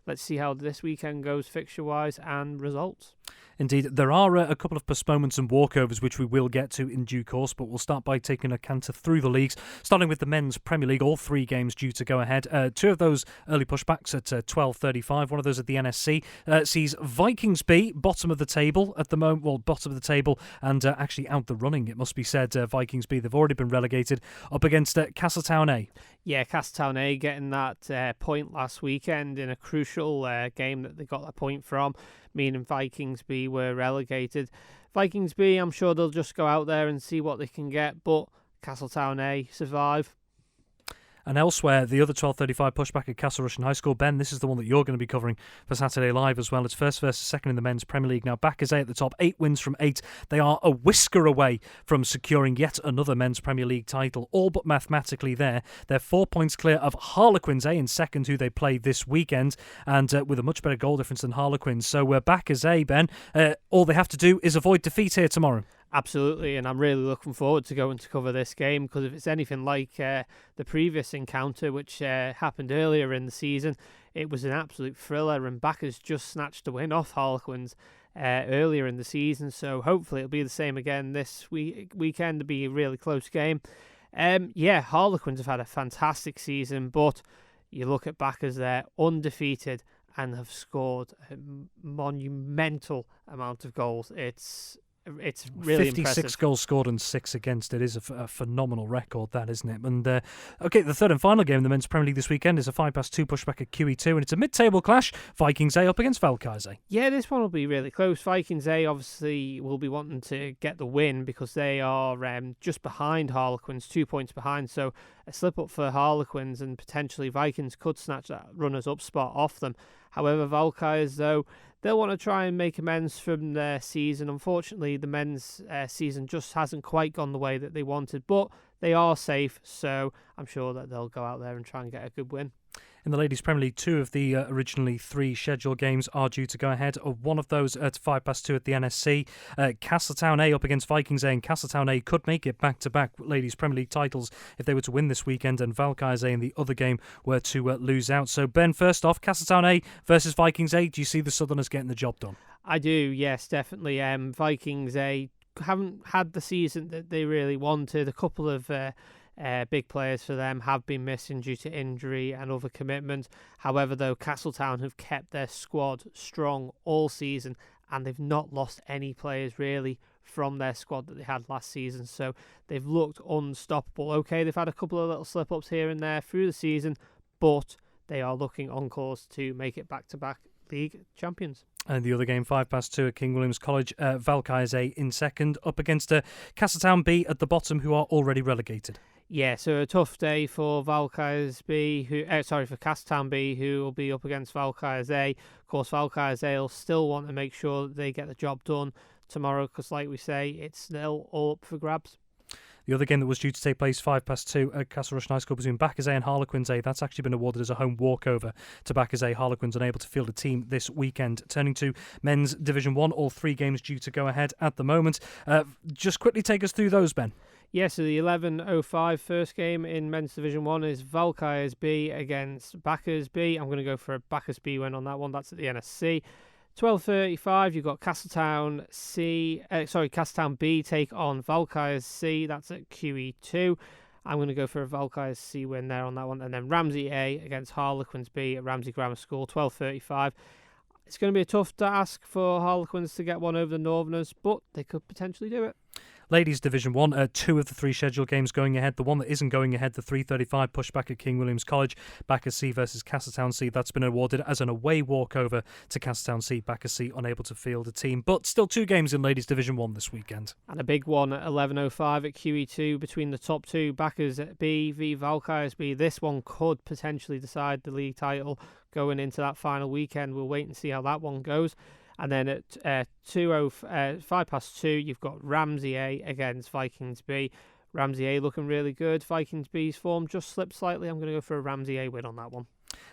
let's see how this weekend goes fixture-wise and results. Indeed, there are a couple of postponements and walkovers which we will get to in due course, but we'll start by taking a canter through the leagues, starting with the Men's Premier League. All 3 games due to go ahead. 2 of those early pushbacks at 12:35. One of those at the NSC sees Vikings B bottom of the table at the moment. Well, bottom of the table and actually out the running, it must be said. Vikings B, they've already been relegated, up against Castletown A. Yeah, Castletown A getting that point last weekend in a crucial game that they got that point from, meaning Vikings B were relegated. Vikings B, I'm sure they'll just go out there and see what they can get, but Castletown A survive. And elsewhere, the other 12:35 pushback at Castle Rushen High School. Ben, this is the one that you're going to be covering for Saturday Live as well. It's first versus second in the Men's Premier League. Now, Bacchus A at the top, 8 wins from 8. They are a whisker away from securing yet another Men's Premier League title, all but mathematically there. They're 4 points clear of Harlequins A in second, who they play this weekend, and with a much better goal difference than Harlequins. So Bacchus A, Ben, all they have to do is avoid defeat here tomorrow. Absolutely, and I'm really looking forward to going to cover this game, because if it's anything like the previous encounter, which happened earlier in the season, it was an absolute thriller, and Backers just snatched the win off Harlequins earlier in the season, so hopefully it'll be the same again this weekend. It'll be a really close game. Harlequins have had a fantastic season, but you look at Backers, they're undefeated and have scored a monumental amount of goals. It's really 56 impressive. goals scored and 6 against. It is a phenomenal record, that, isn't it? And the third and final game in the Men's Premier League this weekend is a 5-2 pushback at QE2, and it's a mid-table clash. Vikings A up against Valkyries A. Yeah, this one will be really close. Vikings A obviously will be wanting to get the win because they are just behind Harlequins, 2 points behind. So a slip up for Harlequins, and potentially Vikings could snatch that runners-up spot off them. However, Valkyries, though, they'll want to try and make amends from their season. Unfortunately, the men's season just hasn't quite gone the way that they wanted, but they are safe, so I'm sure that they'll go out there and try and get a good win. In the Ladies Premier League, 2 of the originally 3 scheduled games are due to go ahead. One of those at 5-2 at the NSC. Castletown A up against Vikings A, and Castletown A could make it back-to-back Ladies Premier League titles if they were to win this weekend, and Valkyries A in the other game were to lose out. So, Ben, first off, Castletown A versus Vikings A, do you see the Southerners getting the job done? I do, yes, definitely. Vikings A haven't had the season that they really wanted. A couple of big players for them have been missing due to injury and other commitments. However, though, Castletown have kept their squad strong all season, and they've not lost any players really from their squad that they had last season. So they've looked unstoppable. Okay, they've had a couple of little slip-ups here and there through the season, but they are looking on course to make it back-to-back league champions. And the other game, 5-2 at King William's College, Valkyries A in second, up against Castletown B at the bottom, who are already relegated. Yeah, so a tough day for Valkyries B, for Castletown B, who will be up against Valkyries A. Of course, Valkyries A will still want to make sure that they get the job done tomorrow, because, like we say, it's still all up for grabs. The other game that was due to take place 5-2 at Castle Rushen High School between Backers A and Harlequins A, that's actually been awarded as a home walkover to Backers A. Harlequins unable to field a team this weekend. Turning to Men's Division 1, all 3 games due to go ahead at the moment. Just quickly take us through those, Ben. Yeah, so the 11:05 first game in Men's Division 1 is Valkyries B against Backers B. I'm going to go for a Backers B win on that one. That's at the NSC. 12:35, you've got Castletown B take on Valkyries C. That's at QE2. I'm going to go for a Valkyries C win there on that one. And then Ramsey A against Harlequins B at Ramsey Grammar School, 12:35. It's going to be a tough task for Harlequins to get one over the Northerners, but they could potentially do it. Ladies Division 1, 2 of the 3 scheduled games going ahead. The one that isn't going ahead, the 3:35 pushback at King William's College, Backers C versus Castletown C. That's been awarded as an away walkover to Castletown C. Backers C unable to field a team, but still 2 games in Ladies Division 1 this weekend. And a big one at 11:05 at QE2 between the top 2, Backers B v Valkyries B. This one could potentially decide the league title going into that final weekend. We'll wait and see how that one goes. And then at 5:2, you've got Ramsey A against Vikings B. Ramsey A looking really good. Vikings B's form just slipped slightly. I'm going to go for a Ramsey A win on that one.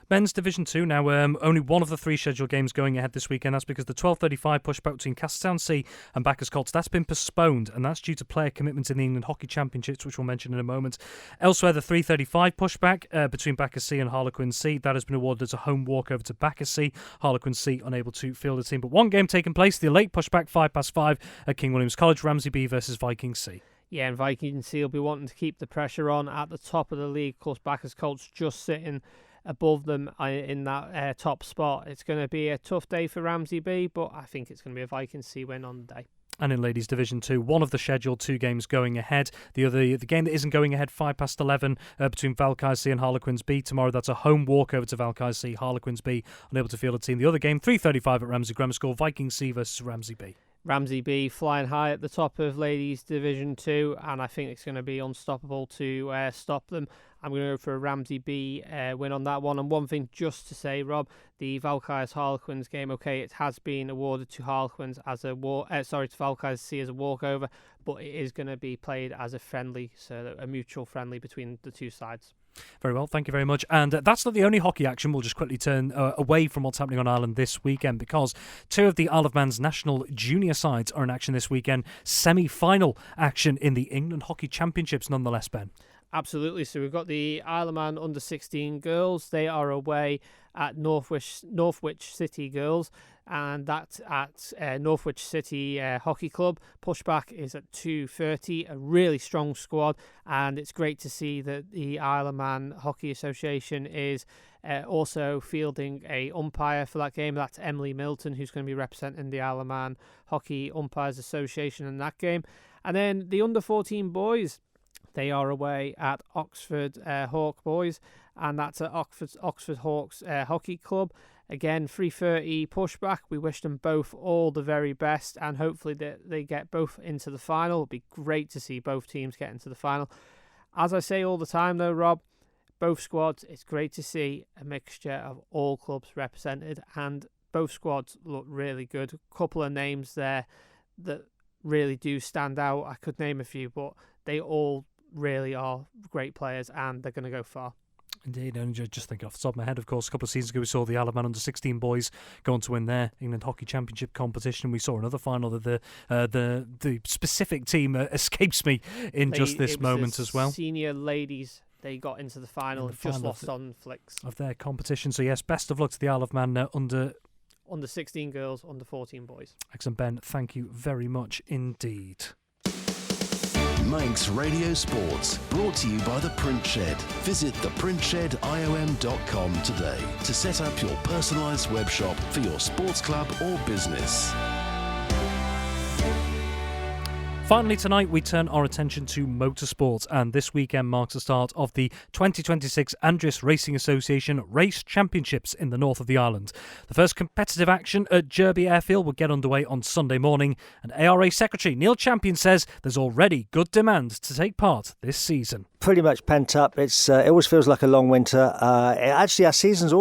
Men's Division 2 now, only one of the 3 scheduled games going ahead this weekend. That's because the 12:35 pushback between Castletown C and Backers Colts, that's been postponed, and that's due to player commitments in the England Hockey Championships, which we'll mention in a moment. Elsewhere, the 3:35 pushback between Backers C and Harlequins C, that has been awarded as a home walkover to Backers C. Harlequins C unable to field a team. But one game taking place, the late pushback 5:5 at King William's College, Ramsey B versus Vikings C. Yeah, and Vikings C will be wanting to keep the pressure on at the top of the league. Of course, Backers Colts just sitting above them in that top spot. It's going to be a tough day for Ramsey B, but I think it's going to be a Vikings C win on the day. And in Ladies Division 2, one of the scheduled 2 games going ahead. The game that isn't going ahead, 11:05 between Valkyries C and Harlequins B. Tomorrow, that's a home walkover to Valkyries C. Harlequins B unable to field a team. The other game, 3:35 at Ramsey Grammar School, Vikings C versus Ramsey B. Ramsey B flying high at the top of Ladies Division 2, and I think it's going to be unstoppable to stop them. I'm going to go for a Ramsey B win on that one. And one thing just to say, Rob, the Valkyries Harlequins game, okay, it has been awarded to Harlequins as a to Valkyries C as a walkover, but it is going to be played as a friendly, so a mutual friendly between the 2 sides. Very well, thank you very much. And that's not the only hockey action. We'll just quickly turn away from what's happening on Ireland this weekend, because 2 of the Isle of Man's national junior sides are in action this weekend. Semi-final action in the England Hockey Championships nonetheless, Ben. Absolutely. So we've got the Isle of Man under-16 girls. They are away at Northwich City girls, and that's at Northwich City Hockey Club. Pushback is at 2:30. A really strong squad, and it's great to see that the Isle of Man Hockey Association is also fielding a umpire for that game. That's Emily Milton, who's going to be representing the Isle of Man Hockey Umpires Association in that game. And then the under-14 boys, they are away at Oxford Hawk Boys, and that's at Oxford Hawks Hockey Club. Again, 3:30 pushback. We wish them both all the very best, and hopefully they get both into the final. It'd be great to see both teams get into the final. As I say all the time though, Rob, both squads, it's great to see a mixture of all clubs represented, and both squads look really good. A couple of names there that really do stand out. I could name a few, but they all really are great players, and they're going to go far. Indeed, and just think off the top of my head, of course, a couple of seasons ago we saw the Isle of Man under-16 boys go on to win their England Hockey Championship competition. We saw another final that the specific team escapes me in just this moment as well. Senior ladies, they got into the final, just lost on flicks of their competition. So yes, best of luck to the Isle of Man under 16 girls, under 14 boys. Excellent, Ben. Thank you very much indeed. Manx Radio Sports, brought to you by The Print Shed. Visit theprintshediom.com today to set up your personalised web shop for your sports club or business. Finally tonight, we turn our attention to motorsport, and this weekend marks the start of the 2026 Andris Racing Association Race Championships in the north of the island. The first competitive action at Jurby Airfield will get underway on Sunday morning, and ARA Secretary Neal Champion says there's already good demand to take part this season. Pretty much pent up. It always feels like a long winter. Actually, our season's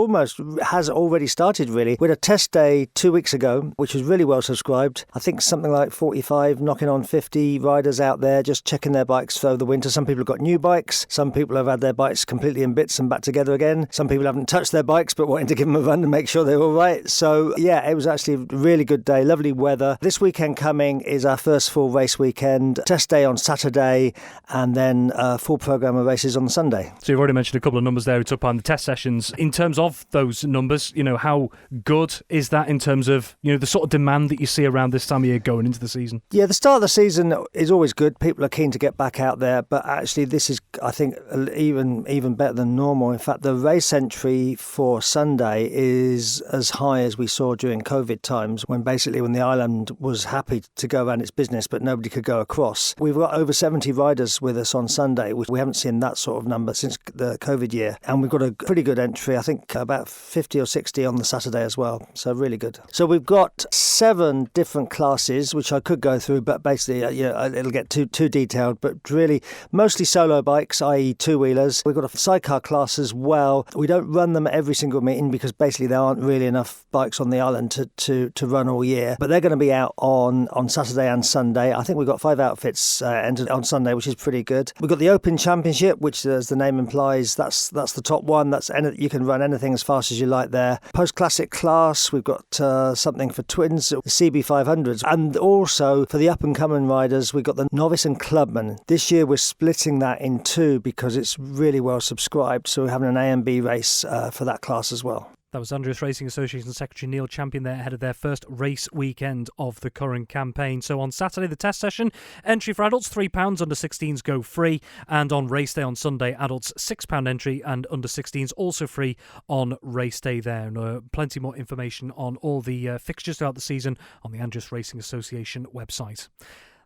has already started, really. We had a test day 2 weeks ago, which was really well subscribed. I think something like 45, knocking on 50 riders out there just checking their bikes for the winter. Some people have got new bikes. Some people have had their bikes completely in bits and back together again. Some people haven't touched their bikes but wanting to give them a run and make sure they're all right. So, yeah, it was actually a really good day. Lovely weather. This weekend coming is our first full race weekend. Test day on Saturday, and then full programme of races on Sunday. So you've already mentioned a couple of numbers there who took part in the test sessions. In terms of those numbers, how good is that in terms of, the sort of demand that you see around this time of year going into the season? Yeah, the start of the season is always good. People are keen to get back out there, but actually this is, I think, even better than normal. In fact, the race entry for Sunday is as high as we saw during COVID times, when the island was happy to go around its business, but nobody could go across. We've got over 70 riders with us on Sunday. We haven't seen that sort of number since the COVID year, and we've got a pretty good entry. I think about 50 or 60 on the Saturday as well, so really good. So we've got 7 different classes, which I could go through, but basically it'll get too detailed, but really mostly solo bikes, i.e. two-wheelers. We've got a sidecar class as well. We don't run them at every single meeting because basically there aren't really enough bikes on the island to run all year, but they're going to be out on Saturday and Sunday. I think we've got 5 outfits entered on Sunday, which is pretty good. We've got the Open Championship, which, as the name implies, that's the top one. You can run anything as fast as you like there. Post-classic class, we've got something for twins, the CB500s, and also for the up-and-coming riders, we've got the novice and clubman. This year we're splitting that in 2 because it's really well subscribed, so we're having an A and B race for that class as well. That was Andris Racing Association Secretary Neal Champion there, ahead of their first race weekend of the current campaign. So on Saturday, the test session, entry for adults £3, under 16s go free, and on race day on Sunday, adults £6 entry and under 16s also free on race day there. And plenty more information on all the fixtures throughout the season on the Andris Racing Association website.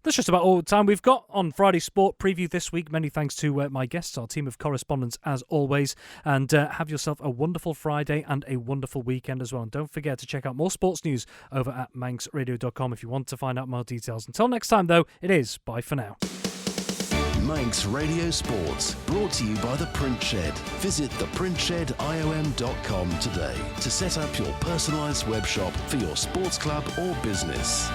That's just about all the time we've got on Friday Sport Preview this week. Many thanks to my guests, our team of correspondents as always. And have yourself a wonderful Friday and a wonderful weekend as well. And don't forget to check out more sports news over at manxradio.com if you want to find out more details. Until next time, though, it is bye for now. Manx Radio Sports, brought to you by The Print Shed. Visit theprintshediom.com today to set up your personalised web shop for your sports club or business.